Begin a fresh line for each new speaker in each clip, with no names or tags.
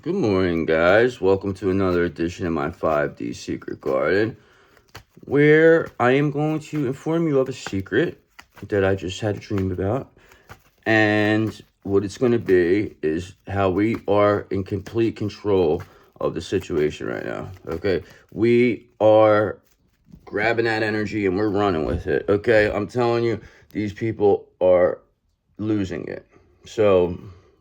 Good morning, guys. Welcome to another edition of my 5D Secret Garden, where I am going to inform you of a secret that I just had a dream about. And what it's going to be is how we are in complete control of the situation right now. Okay? We are grabbing that energy and we're running with it. Okay? I'm telling you, these people are losing it. So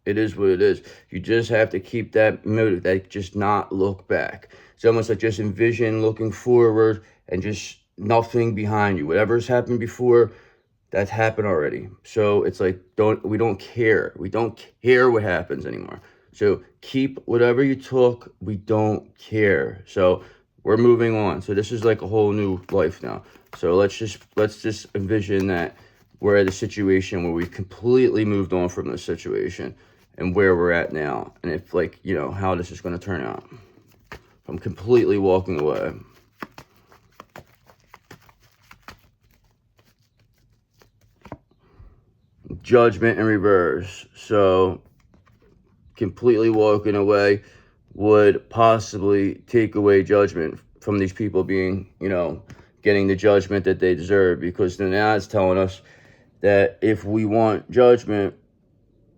it is what it is. You just have to keep that motive, that just not look back. It's almost like just envision looking forward and just nothing behind you. Whatever's happened before, that's happened already. So it's like we don't care. We don't care what happens anymore. So keep whatever you took, we don't care. So we're moving on. So this is like a whole new life now. So let's just envision that we're at a situation where we completely moved on from the situation and where we're at now. And if how this is going to turn out. I'm completely walking away. Judgment in reverse. So completely walking away would possibly take away judgment from these people being, getting the judgment that they deserve, because now it's telling us that if we want judgment,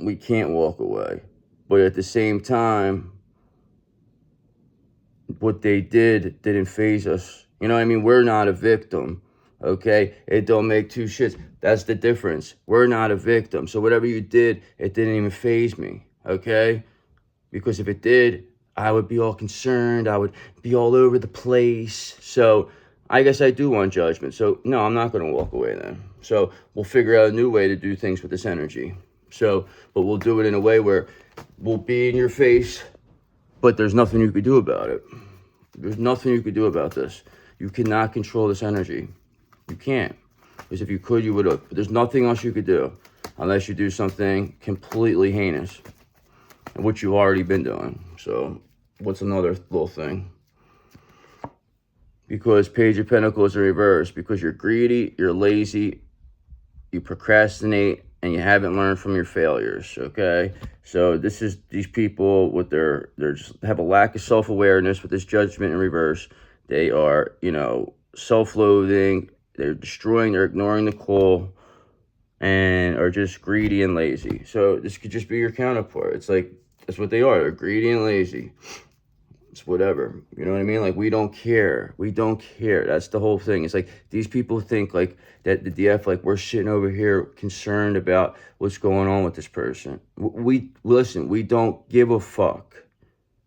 we can't walk away. But at the same time, what they didn't faze us. You know what I mean? We're not a victim. Okay? It don't make two shits. That's the difference. We're not a victim. So whatever you did, it didn't even faze me. Okay? Because if it did, I would be all concerned. I would be all over the place. So I guess I do want judgment. So no, I'm not going to walk away then. So we'll figure out a new way to do things with this energy. So, but we'll do it in a way where we'll be in your face, but there's nothing you could do about it. There's nothing you could do about this. You cannot control this energy. You can't. Because if you could, you would have. But there's nothing else you could do unless you do something completely heinous, which you've already been doing. So what's another little thing? Because Page of Pentacles in reverse. Because you're greedy, you're lazy, you procrastinate, and you haven't learned from your failures. Okay, so this is these people with their just have a lack of self-awareness with this Judgment in reverse. They are, self-loathing. They're destroying. They're ignoring the call, and are just greedy and lazy. So this could just be your counterpart. It's like that's what they are. They're greedy and lazy. It's whatever. You know what I mean? Like, we don't care. We don't care. That's the whole thing. It's like these people think like that the DF, like we're sitting over here concerned about what's going on with this person. We listen, we don't give a fuck.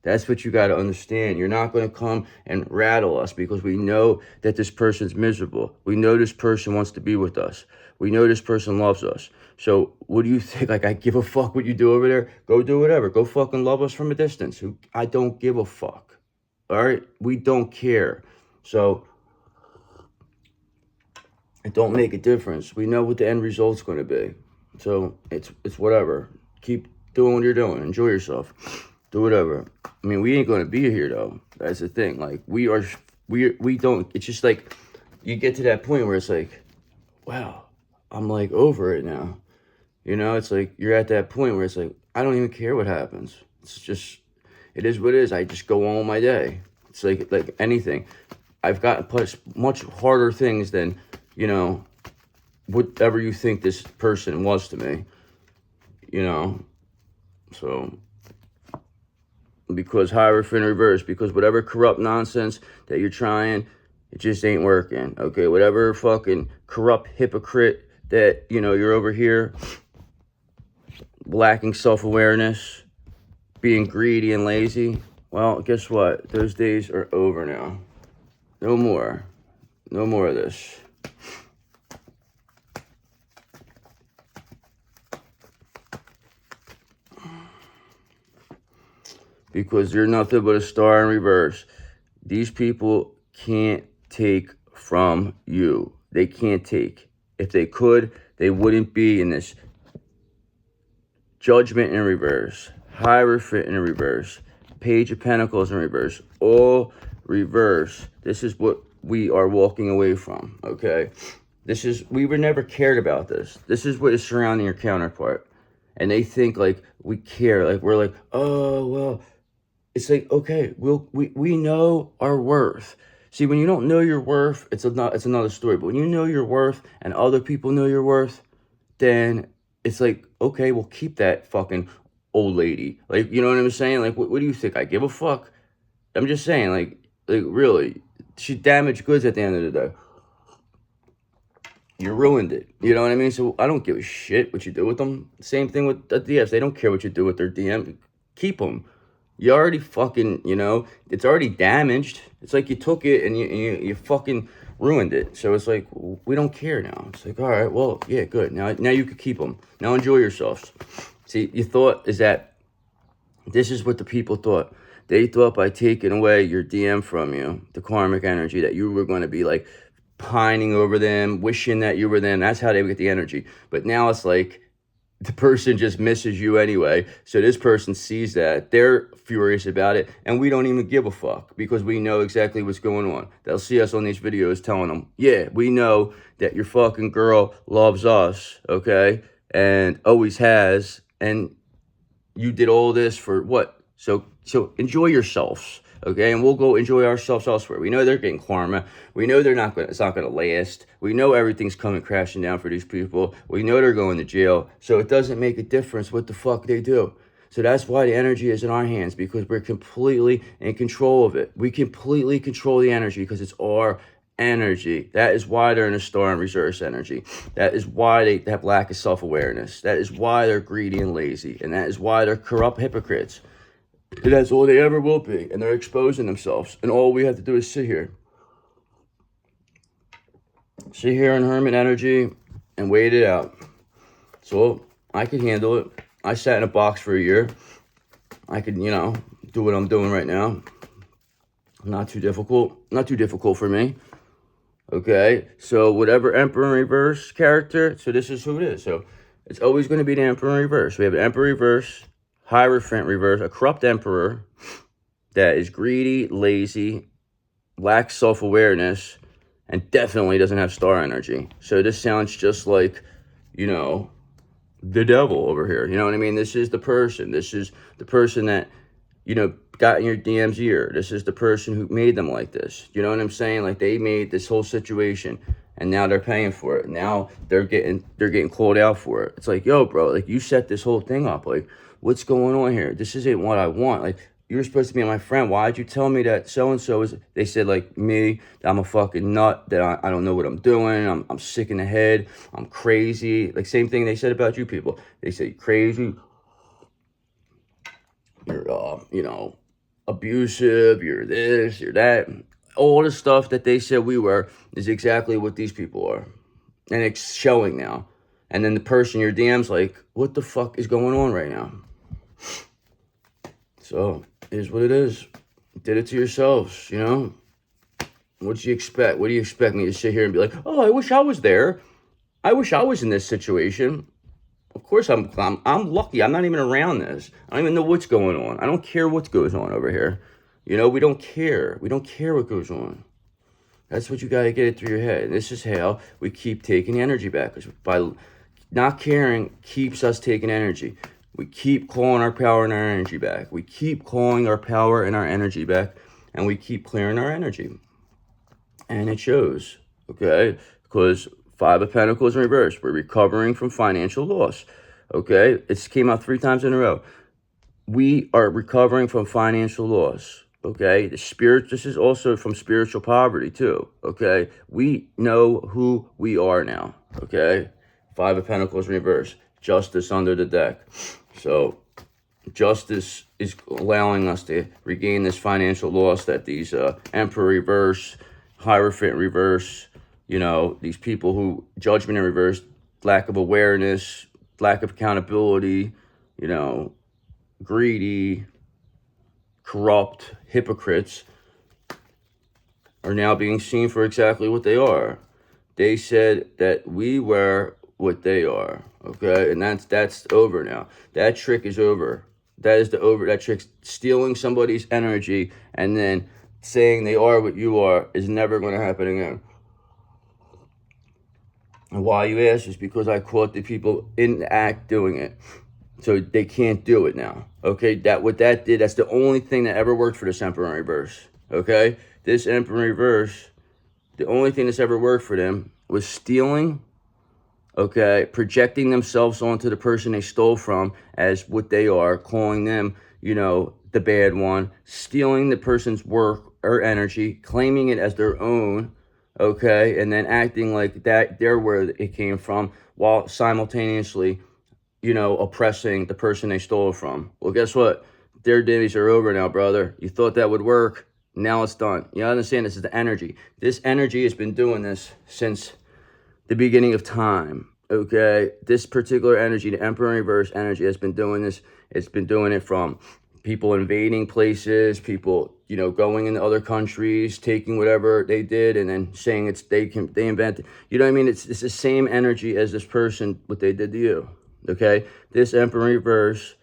That's what you got to understand. You're not going to come and rattle us because we know that this person's miserable. We know this person wants to be with us. We know this person loves us. So what do you think? Like, I give a fuck what you do over there? Go do whatever. Go fucking love us from a distance. I don't give a fuck. All right? We don't care. So it don't make a difference. We know what the end result's going to be. So it's whatever. Keep doing what you're doing. Enjoy yourself. Do whatever. I mean, we ain't going to be here, though. That's the thing. Like, we don't, it's just like, you get to that point where it's like, wow, I'm like over it now. It's like, you're at that point where it's like, I don't even care what happens. It's just, it is what it is. I just go on with my day. It's like anything. I've got much harder things than, whatever you think this person was to me, so because Hierophant in reverse, because whatever corrupt nonsense that you're trying, it just ain't working. Okay, whatever fucking corrupt hypocrite that, you're over here lacking self-awareness, being greedy and lazy, well, guess what? Those days are over now. No more. No more of this. Because you're nothing but a star in reverse. These people can't take from you. They can't take. If they could, they wouldn't be in this Judgment in reverse, Hierophant in reverse, Page of Pentacles in reverse, all reverse. This is what we are walking away from, okay? We were never cared about this. This is what is surrounding your counterpart. And they think like we care. Like, we're like, oh, well, it's like, okay, we know our worth. See, when you don't know your worth, it's another story. But when you know your worth and other people know your worth, then it's like, okay, well, keep that fucking old lady. Like, you know what I'm saying? Like, what do you think? I give a fuck? I'm just saying, like really, she damaged goods at the end of the day. You ruined it. You know what I mean? So I don't give a shit what you do with them. Same thing with the DMs. They don't care what you do with their DM. Keep them. You already fucking, it's already damaged. It's like you took it and you fucking ruined it. So it's like, we don't care now. It's like, all right, well, yeah, good. Now you could keep them. Now enjoy yourselves. See, you thought is that this is what the people thought. They thought by taking away your DM from you, the karmic energy, that you were going to be like pining over them, wishing that you were them. That's how they would get the energy. But now it's like the person just misses you anyway. So this person sees that. They're furious about it. And we don't even give a fuck because we know exactly what's going on. They'll see us on these videos telling them, yeah, we know that your fucking girl loves us, okay? And always has. And you did all this for what? So enjoy yourselves, okay? And we'll go enjoy ourselves elsewhere. We know they're getting karma. We know it's not gonna last. We know everything's coming crashing down for these people. We know they're going to jail. So it doesn't make a difference what the fuck they do. So that's why the energy is in our hands, because we're completely in control of it. We completely control the energy because it's our energy. That is why they're in a star and reverse energy. That is why they have lack of self-awareness. That is why they're greedy and lazy. And that is why they're corrupt hypocrites. And that's all they ever will be. And they're exposing themselves. And all we have to do is sit here. Sit here in hermit energy and wait it out. So I could handle it. I sat in a box for a year. I could, do what I'm doing right now. Not too difficult. Not too difficult for me. Okay, so whatever Emperor in Reverse character, so this is who it is. So it's always going to be the Emperor in Reverse. We have an Emperor Reverse, Hierophant Reverse, a corrupt Emperor that is greedy, lazy, lacks self-awareness, and definitely doesn't have star energy. So this sounds just like, the devil over here. You know what I mean? This is the person. This is the person that, got in your DM's ear. This is the person who made them like this. You know what I'm saying? Like, they made this whole situation and now they're paying for it. Now they're getting called out for it. It's like, yo, bro, like, you set this whole thing up. Like, what's going on here? This isn't what I want. Like, you were supposed to be my friend. Why'd you tell me that so-and-so is, they said, like, me, that I'm a fucking nut, that I don't know what I'm doing. I'm sick in the head. I'm crazy. Like, same thing they said about you people. They said, crazy. You're, abusive, you're this, you're that. All the stuff that they said we were is exactly what these people are. And it's showing now. And then the person in your DM's like, what the fuck is going on right now? So, it is what it is. Did it to yourselves, What do you expect? What do you expect me to sit here and be like, oh, I wish I was there. I wish I was in this situation. Of course I'm lucky. I'm not even around this. I don't even know what's going on. I don't care what goes on over here. We don't care. We don't care what goes on. That's what you got to get it through your head. And this is how we keep taking energy back. Because by not caring keeps us taking energy. We keep calling our power and our energy back. We keep calling our power and our energy back. And we keep clearing our energy. And it shows. Okay? Because Five of Pentacles in reverse. We're recovering from financial loss. Okay? It's came out 3 times in a row. We are recovering from financial loss. Okay? This is also from spiritual poverty too. Okay? We know who we are now. Okay? 5 of Pentacles in reverse. Justice under the deck. So justice is allowing us to regain this financial loss that these Emperor reverse, Hierophant reverse, these people who, judgment in reverse, lack of awareness, lack of accountability, greedy, corrupt hypocrites are now being seen for exactly what they are. They said that we were what they are, okay? And that's over now. That trick is over. That trick's stealing somebody's energy and then saying they are what you are is never going to happen again. And why you ask is because I caught the people in the act doing it. So they can't do it now. Okay, what that did, that's the only thing that ever worked for this Emperor in reverse. Okay, this Emperor in reverse, the only thing that's ever worked for them was stealing, okay, projecting themselves onto the person they stole from as what they are, calling them, you know, the bad one, stealing the person's work or energy, claiming it as their own, okay, and then acting like that they're where it came from, while simultaneously, you know, oppressing the person they stole it from. Well, guess what? Their days are over now, brother. You thought that would work. Now it's done. You understand? This is the energy. This energy has been doing this since the beginning of time. Okay, this particular energy, the Emperor in reverse energy, has been doing this. It's been doing it from people invading places, people, you know, going into other countries, taking whatever they did, and then saying they invented. You know what I mean? It's the same energy as this person, what they did to you. Okay, this Emperor in reverse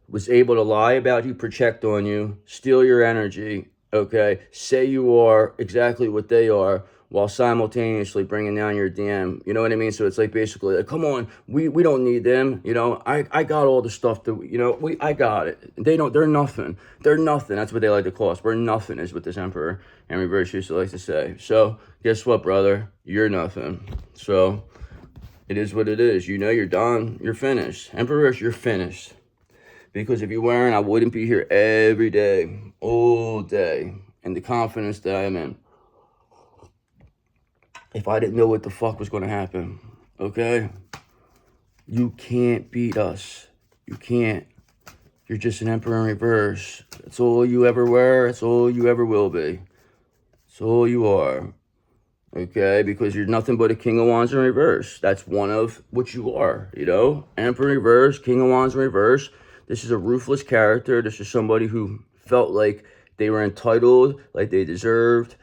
was able to lie about you, project on you, steal your energy. Okay, say you are exactly what they are, while simultaneously bringing down your DM. You know what I mean? So it's like basically, like, come on, we don't need them. You know, I got all the stuff that, you know, I got it. They're nothing. They're nothing. That's what they like to call us. We're nothing is what this Emperor in reverse used to like to say. So guess what, brother? You're nothing. So it is what it is. You know, you're done. You're finished. Emperor, you're finished. Because if you weren't, I wouldn't be here every day, all day, and the confidence that I am in. If I didn't know what the fuck was going to happen, okay? You can't beat us. You can't. You're just an Emperor in reverse. That's all you ever were. That's all you ever will be. That's all you are. Okay? Because you're nothing but a King of Wands in reverse. That's one of what you are, you know? Emperor in reverse, King of Wands in reverse. This is a ruthless character. This is somebody who felt like they were entitled, like they deserved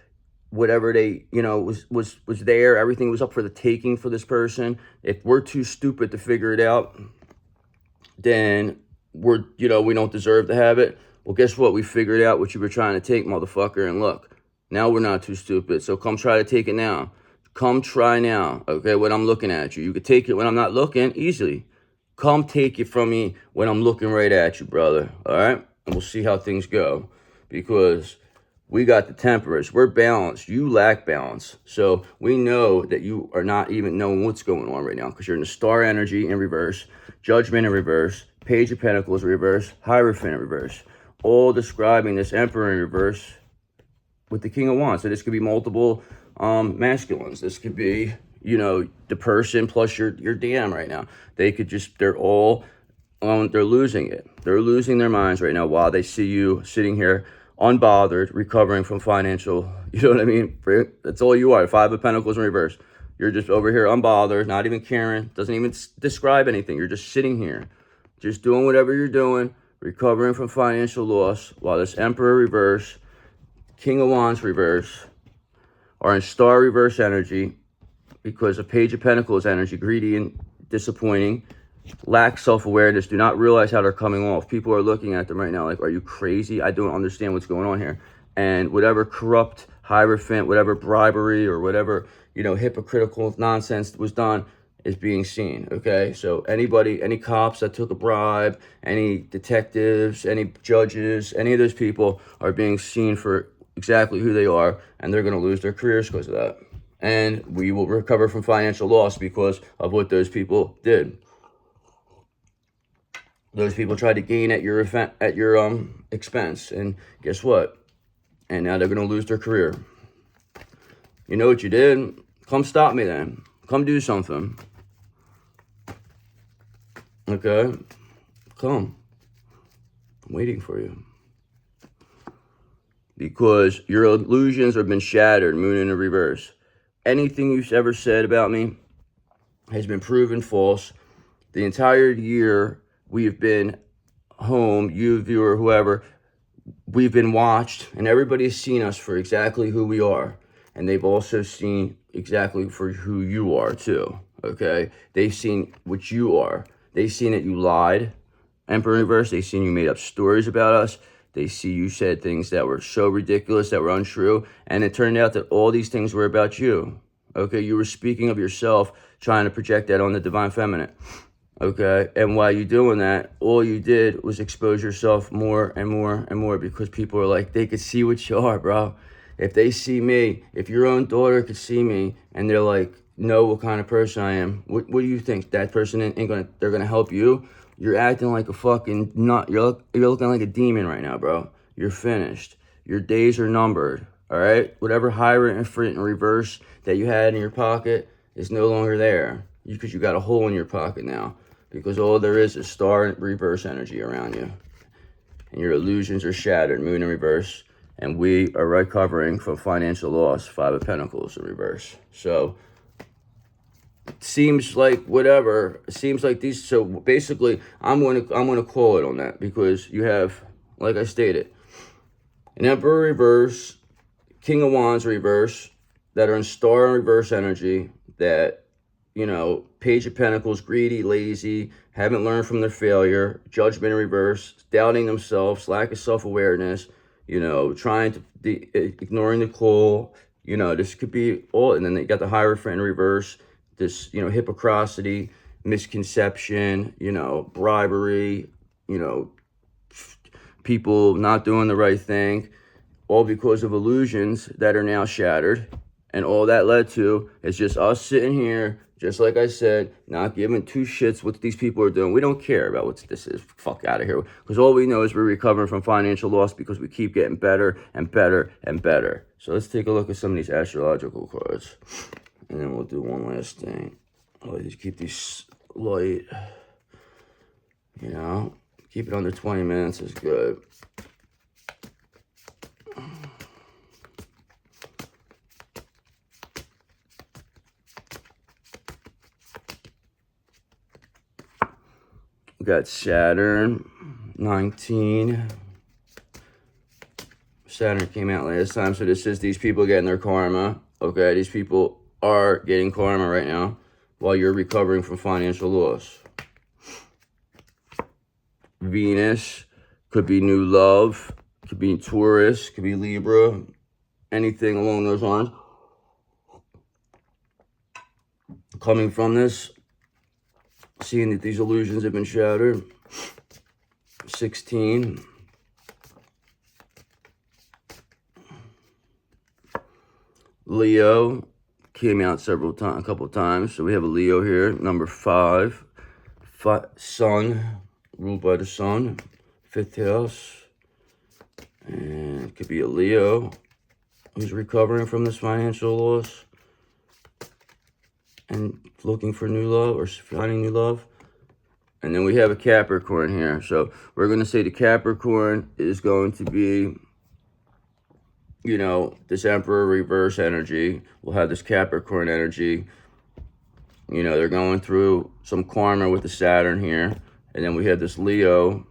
whatever they, you know, was there. Everything was up for the taking for this person. If we're too stupid to figure it out, then we don't deserve to have it. Well, guess what? We figured out what you were trying to take, motherfucker. And look, now we're not too stupid. So come try to take it now. Come try now. Okay, when I'm looking at you. You could take it when I'm not looking, easily. Come take it from me when I'm looking right at you, brother. All right? And we'll see how things go. Because we got the temperance. We're balanced. You lack balance. So we know that you are not even knowing what's going on right now, because you're in the star energy in reverse, judgment in reverse, page of pentacles in reverse, hierophant in reverse. All describing this Emperor in reverse with the King of Wands. So this could be multiple masculines. This could be, you know, the person plus your DM right now. They could just, they're losing it. They're losing their minds right now while they see you sitting here unbothered, recovering from financial, you know what I mean? That's all you are. Five of Pentacles in reverse. You're just over here unbothered, not even caring, doesn't even describe anything. You're just sitting here, just doing whatever you're doing, recovering from financial loss, while this Emperor reverse, King of Wands reverse, are in star reverse energy because of Page of Pentacles energy, greedy and disappointing, lack self-awareness, do not realize how they're coming off. People are looking at them right now like, are you crazy? I don't understand what's going on here. And whatever corrupt hierophant, whatever bribery or whatever, you know, hypocritical nonsense was done is being seen. Okay, so anybody, any cops that took a bribe, any detectives, any judges, any of those people are being seen for exactly who they are, and they're going to lose their careers because of that. And we will recover from financial loss because of what those people did. Those people tried to gain at your expense, and guess what? And now they're gonna lose their career. You know what you did? Come stop me then. Come do something. Okay? Come. I'm waiting for you. Because your illusions have been shattered, Moon in the reverse. Anything you've ever said about me has been proven false. The entire year we have been home, you viewer, whoever, we've been watched, and everybody's seen us for exactly who we are. And they've also seen exactly for who you are too, okay? They've seen what you are. They've seen that you lied, Emperor in reverse. They've seen you made up stories about us. They see you said things that were so ridiculous, that were untrue. And it turned out that all these things were about you, okay? You were speaking of yourself, trying to project that on the Divine Feminine. Okay, and while you're doing that, all you did was expose yourself more and more and more, because people are like, they could see what you are, bro. If they see me, if your own daughter could see me and they're like, know what kind of person I am, what do you think? That person ain't gonna, they're gonna help you? You're acting like a fucking nut. You're looking like a demon right now, bro. You're finished. Your days are numbered. All right, whatever Hierophant in reverse that you had in your pocket is no longer there, because you got a hole in your pocket now, because all there is star and reverse energy around you, and your illusions are shattered, moon in reverse, and we are recovering from financial loss, Five of Pentacles in reverse. So it seems like whatever, it seems like these, so basically I'm gonna call it on that, because you have, like I stated, an Emperor reverse, King of Wands reverse, that are in star and reverse energy, that, you know, Page of Pentacles, greedy, lazy, haven't learned from their failure, Judgment in reverse, doubting themselves, lack of self-awareness, you know, trying to, ignoring the call, you know, this could be all, and then they got the Hierophant in reverse, this, you know, hypocrisy, misconception, you know, bribery, you know, people not doing the right thing, all because of illusions that are now shattered. And all that led to is just us sitting here, just like I said, not giving two shits what these people are doing. We don't care about what this is. Fuck out of here. Because all we know is we're recovering from financial loss, because we keep getting better and better and better. So let's take a look at some of these astrological cards. And then we'll do one last thing. I'll just keep these light. You know, keep it under 20 minutes is good. We got Saturn, 19. Saturn came out last time, so this is these people getting their karma. Okay, these people are getting karma right now while you're recovering from financial loss. Venus could be new love, could be Taurus, could be Libra, anything along those lines. Coming from this, seeing that these illusions have been shattered. 16. Leo came out a couple of times. So we have a Leo here, number 5. Sun, ruled by the sun, 5th house. And it could be a Leo who's recovering from this financial loss and looking for new love or finding new love. And then we have a Capricorn here. So we're going to say the Capricorn is going to be, you know, this Emperor reverse energy. We'll have this Capricorn energy. You know, they're going through some karma with the Saturn here. And then we have this Leo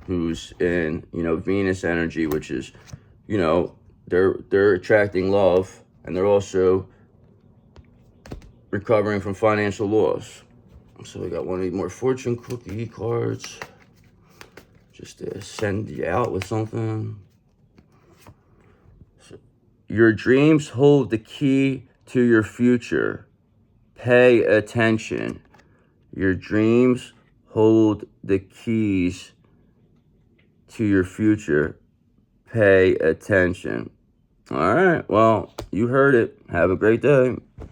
who's in, you know, Venus energy, which is, you know, they're attracting love, and they're also recovering from financial loss. So we got one of these more fortune cookie cards, just to send you out with something. So, your dreams hold the key to your future. Pay attention. Your dreams hold the keys to your future. Pay attention. All right, well, you heard it. Have a great day.